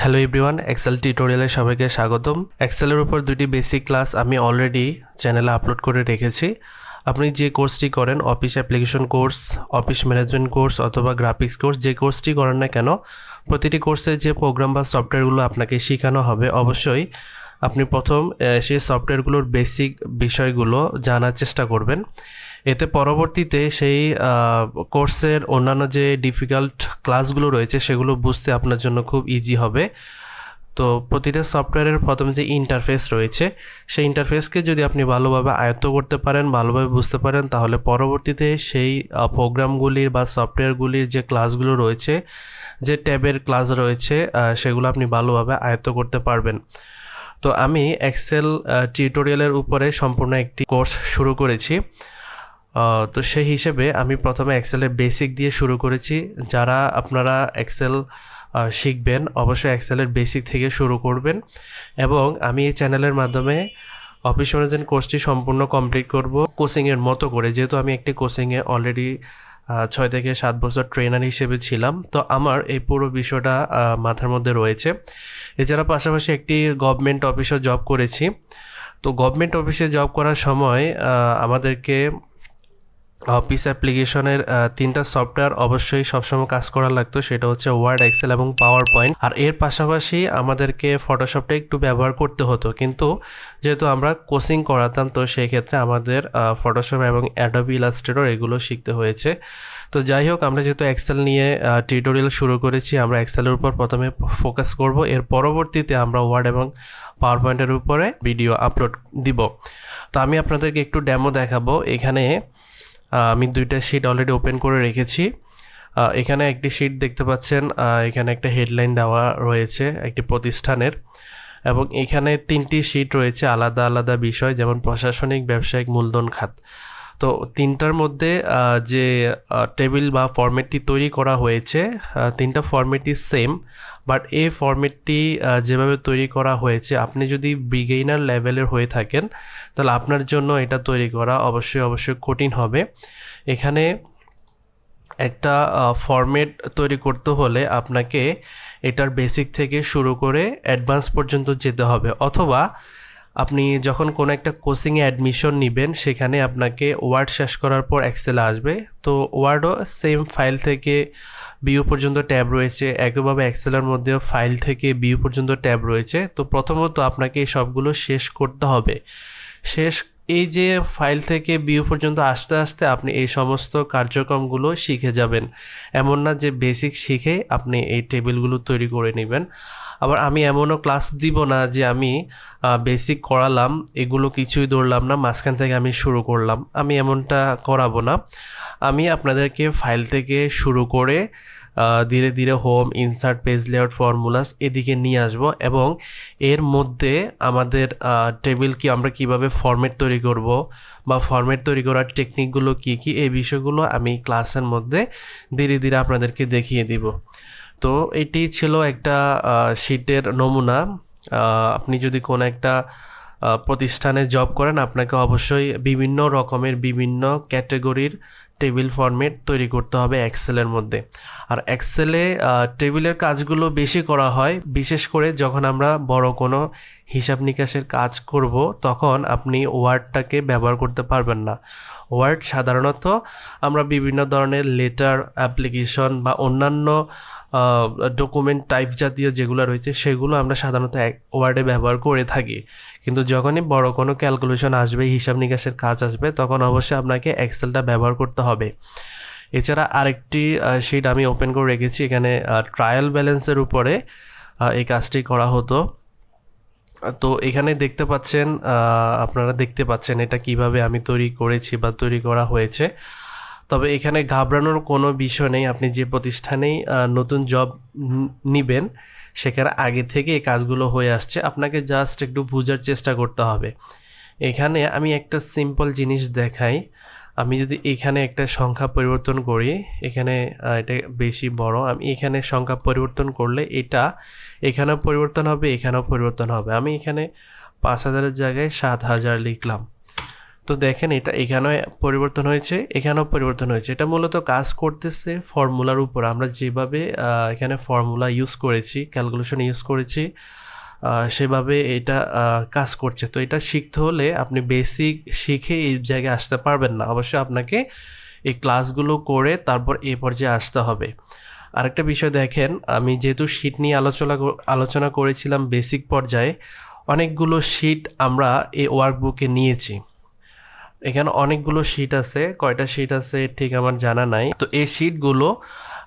Hello everyone, Excel টিউটোরিয়ালে সবাইকে স্বাগতম। এক্সেলের উপর দুটি বেসিক ক্লাস আমি অলরেডি চ্যানেলে আপলোড করে রেখেছি। আপনি যে কোর্সটি করেন, office application course, office management course অথবা গ্রাফিক্স কোর্স, যে কোর্সটি করেন না কেন, প্রতিটি কোর্সে যে প্রোগ্রাম বা সফটওয়্যারগুলো আপনাকে শেখানো হবে, অবশ্যই আপনি প্রথম সেই সফটওয়্যারগুলোর বেসিক বিষয়গুলো জানার চেষ্টা করবেন। এতে পরবর্তীতে সেই কোর্সের অন্যান্য যে ডিফিকাল্ট ক্লাসগুলো রয়েছে সেগুলো বুঝতে আপনার জন্য খুব ইজি হবে। তো প্রতিটা সফটওয়্যারের প্রথম যে ইন্টারফেস রয়েছে, সেই ইন্টারফেসকে যদি আপনি ভালোভাবে আয়ত্ত করতে পারেন, ভালোভাবে বুঝতে পারেন, তাহলে পরবর্তীতে সেই প্রোগ্রামগুলির বা সফটওয়্যারগুলির যে ক্লাসগুলো রয়েছে, যে ট্যাবের ক্লাস রয়েছে, সেগুলো আপনি ভালোভাবে আয়ত্ত করতে পারবেন। তো আমি এক্সেল টিউটোরিয়ালের উপরে সম্পূর্ণ একটি কোর্স শুরু করেছি। তো সেই হিসেবে আমি প্রথমে এক্সেলের বেসিক দিয়ে শুরু করেছি। যারা আপনারা এক্সেল শিখবেন, অবশ্যই এক্সেলের বেসিক থেকে শুরু করবেন। এবং আমি এই চ্যানেলের মাধ্যমে অফিস ম্যানেজমেন্ট কোর্সটি সম্পূর্ণ কমপ্লিট করব কোচিংয়ের মতো করে, যেহেতু আমি একটি কোচিংয়ে অলরেডি 6 থেকে 7 বছর ট্রেনার হিসেবে ছিলাম। তো আমার এই পুরো বিষয়টা মাথার মধ্যে রয়েছে। এছাড়া পাশাপাশি একটি গভর্নমেন্ট অফিসে জব করেছি। তো গভর্নমেন্ট অফিসে জব করার সময় আমাদেরকে অফিস অ্যাপ্লিকেশনের 3টা সফটওয়্যার অবশ্যই সবসময় কাজ করা লাগতো, সেটা হচ্ছে ওয়ার্ড, এক্সেল এবং পাওয়ার পয়েন্ট। আর এর পাশাপাশি আমাদেরকে ফটোশপটা একটু ব্যবহার করতে হতো, কিন্তু যেহেতু আমরা কোচিং করাতাম, তো সেই ক্ষেত্রে আমাদের ফটোশপ এবং অ্যাডোবি ইলাস্ট্রেটর এগুলো শিখতে হয়েছে। তো যাই হোক, আমরা যেহেতু এক্সেল নিয়ে টিউটোরিয়াল শুরু করেছি, আমরা এক্সেলের উপর প্রথমে ফোকাস করব। এর পরবর্তীতে আমরা ওয়ার্ড এবং পাওয়ার পয়েন্টের উপরে ভিডিও আপলোড দিব। তো আমি আপনাদেরকে একটু ডেমো দেখাবো। এখানে আমি 2টা শিট অলরেডি ওপেন করে রেখেছি। এখানে একটি শিট দেখতে পাচ্ছেন, এখানে একটা হেডলাইন দেওয়া রয়েছে একটি প্রতিষ্ঠানের, এবং এখানে 3টি শিট রয়েছে আলাদা আলাদা বিষয়, যেমন প্রশাসনিক, ব্যবসায়িক, মূলধন খাত। তো 3টার মধ্যে যে টেবিল বা ফরম্যাটটি তৈরি করা হয়েছে, 3টা ফরম্যাটই সেম, বাট এই ফরম্যাটটি যেভাবে তৈরি করা হয়েছে, আপনি যদি বিগিনার লেভেলের হয়ে থাকেন, তাহলে আপনার জন্য এটা তৈরি করা অবশ্যই কঠিন হবে। এখানে একটা ফরম্যাট তৈরি করতে হলে আপনাকে এটার বেসিক থেকে শুরু করে অ্যাডভান্স পর্যন্ত যেতে হবে, অথবা আপনি যখন কোনো একটা কোচিংয়ে অ্যাডমিশন নেবেন, সেখানে আপনাকে ওয়ার্ড শেষ করার পর এক্সেলে আসবে। তো ওয়ার্ডও সেম ফাইল থেকে ভিউ পর্যন্ত ট্যাব রয়েছে, একইভাবে এক্সেলের মধ্যেও ফাইল থেকে ভিউ পর্যন্ত ট্যাব রয়েছে। তো প্রথমত আপনাকে এই সবগুলো শেষ করতে হবে। এই যে ফাইল থেকে ভিউ পর্যন্ত আস্তে আস্তে আপনি এই সমস্ত কার্যক্রমগুলো শিখে যাবেন। এমন না যে বেসিক শিখে আপনি এই টেবিলগুলো তৈরি করে নেবেন। আবার আমি এমনও ক্লাস দিব না যে আমি বেসিক করালাম, এগুলো কিছুই ধরলাম না, মাঝখান থেকে আমি শুরু করলাম। আমি এমনটা করাবো না। আমি আপনাদেরকে ফাইল থেকে শুরু করে ধীরে ধীরে home, insert, page layout, formulas এদিকে নিয়ে আসব, এবং এর মধ্যে আমাদের টেবিল আমরা কিভাবে ফরম্যাট তৈরি করব, বা ফরম্যাট তৈরি করার টেকনিকগুলো কী কী, এই বিষয়গুলো আমি ক্লাসের মধ্যে ধীরে ধীরে আপনাদেরকে দেখিয়ে দিব। তো এটি ছিল একটা শিটের নমুনা। আপনি যদি কোনো একটা প্রতিষ্ঠানে জব করেন, আপনাকে অবশ্যই বিভিন্ন রকমের বিভিন্ন ক্যাটাগরির টেবিল ফরম্যাট তৈরি করতে হবে এক্সেলের মধ্যে। আর এক্সেলে টেবিলের কাজগুলো বেশি করা হয়, বিশেষ করে যখন আমরা বড় কোনো হিসাব নিকাশের কাজ করব, তখন আপনি ওয়ার্ডটাকে ব্যবহার করতে পারবেন না। ওয়ার্ড সাধারণত আমরা বিভিন্ন ধরনের লেটার, অ্যাপ্লিকেশন বা অন্যান্য ডকুমেন্ট টাইপ জাতীয় যেগুলো রয়েছে, সেগুলো আমরা সাধারণত ওয়ার্ডে ব্যবহার করে থাকি। কিন্তু যখনই বড় কোনো ক্যালকুলেশন আসবে, হিসাব নিকাশের কাজ আসবে, তখন অবশ্যই আপনাকে এক্সেলটা ব্যবহার করতে হবে। এছাড়া আরেকটি শিট আমি ওপেন করে রেখেছি। এখানে ট্রায়াল ব্যালেন্সের উপরে এই কাজটি করা হতো। তো এখানে আপনারা দেখতে পাচ্ছেন এটা কিভাবে আমি তৈরি করেছি বা তৈরি করা হয়েছে। তবে এখানে ঘাবড়ানোর কোনো বিষয় নেই। আপনি যে প্রতিষ্ঠানেই নতুন জব নেবেন, সেখানে আগে থেকে এই কাজগুলো হয়ে আসছে, আপনাকে জাস্ট একটু বোঝার চেষ্টা করতে হবে। এখানে আমি একটা সিম্পল জিনিস দেখাই। আমি যদি এখানে একটা সংখ্যা পরিবর্তন করি, এখানে এটা বেশি বড়, আমি এখানে সংখ্যা পরিবর্তন করলে এটা এখানেও পরিবর্তন হবে, এখানেও পরিবর্তন হবে। আমি এখানে 5,000-এর জায়গায় 7,000 লিখলাম। তো দেখেন এটা এখানেও পরিবর্তন হয়েছে, এখানেও পরিবর্তন হয়েছে। এটা মূলত কাজ করতেছে ফর্মুলার উপর। আমরা যেভাবে এখানে ফর্মুলা ইউজ করেছি, ক্যালকুলেশন ইউজ করেছি, সেভাবে এটা কাজ করছে। তো এটা শিখতে হলে আপনি বেসিক শিখে এই জায়গায় আসতে পারবেন না, অবশ্যই আপনাকে এই ক্লাসগুলো করে তারপর এই পর্যায়ে আসতে হবে। আরেকটা বিষয় দেখেন, আমি যেহেতু শিট নিয়ে আলোচনা করেছিলাম বেসিক পর্যায়ে, অনেকগুলো শিট আমরা এই ওয়ার্কবুকে নিয়েছি। এখানে অনেকগুলো শিট আছে, কয়টা শিট আছে ঠিক আমার জানা নাই। তো এই শিটগুলো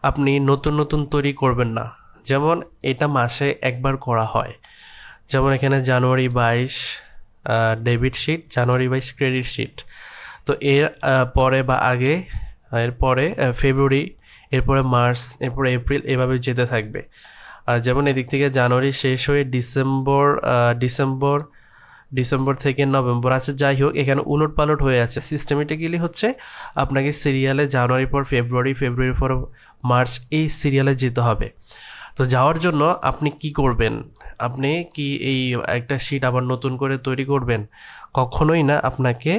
আপনি নতুন নতুন তৈরি করবেন না, যেমন এটা মাসে একবার করা হয়। যেমন এখানে জানুয়ারি 22 ডেবিট শিট, জানুয়ারি 22 ক্রেডিট শিট। তো এর পরে বা আগে, এরপরে ফেব্রুয়ারি, এরপরে মার্চ, এরপরে এপ্রিল, এভাবে যেতে থাকবে। যেমন এদিক থেকে জানুয়ারি শেষ হয়ে ডিসেম্বর থেকে নভেম্বর, আচ্ছা যাই হোক, এখানে উলট পালট হয়ে আছে। সিস্টেমেটিক্যালি হচ্ছে আপনাকে সিরিয়ালে জানুয়ারির পর ফেব্রুয়ারি, ফেব্রুয়ারির পর মার্চ, এই সিরিয়ালে যেতে হবে। তো যাওয়ার জন্য আপনি কি করবেন? আপনি কি এই একটা শিট আবার নতুন করে তৈরি করবেন? কখনোই না। আপনাকে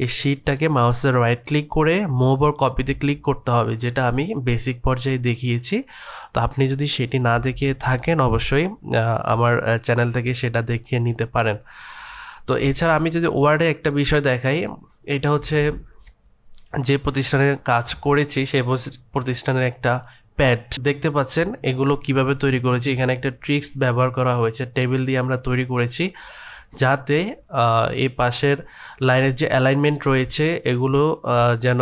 এই শিটটাকে মাউসের রাইট ক্লিক করে মুভ অর কপিতে ক্লিক করতে হবে, যেটা আমি বেসিক পর্যায়ে দেখিয়েছি। তো আপনি যদি সেটি না দেখিয়ে থাকেন, অবশ্যই আমার চ্যানেল থেকে সেটা দেখিয়ে নিতে পারেন। তো এছাড়া আমি যদি ওয়ার্ডে একটা বিষয় দেখাই, এটা হচ্ছে যে প্রতিষ্ঠানে কাজ করেছি সেই প্রতিষ্ঠানের একটা প্যাড দেখতে পাচ্ছেন। এগুলো কিভাবে তৈরি করেছি, এখানে একটা ট্রিক্স ব্যবহার করা হয়েছে। টেবিল দিয়ে আমরা তৈরি করেছি যাতে এই পাশের লাইনের যে অ্যালাইনমেন্ট রয়েছে এগুলো যেন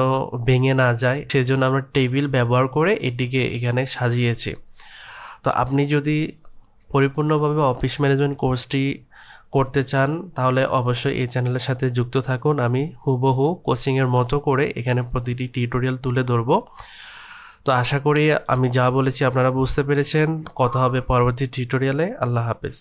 ভেঙে না যায়, সেজন্য আমরা টেবিল ব্যবহার করে এটিকে এখানে সাজিয়েছি। তো আপনি যদি পরিপূর্ণভাবে অফিস ম্যানেজমেন্ট কোর্সটি করতে চান তাহলে অবশ্যই এই চ্যানেলের সাথে যুক্ত থাকুন। আমি হুবহু কোচিংয়ের মতো করে এখানে প্রতিটি টিউটোরিয়াল তুলে ধরবো। তো আশা করি আমি যা বলেছি আপনারা বুঝতে পেরেছেন। কথা হবে পরবর্তী টিউটোরিয়ালে। আল্লাহ হাফেজ।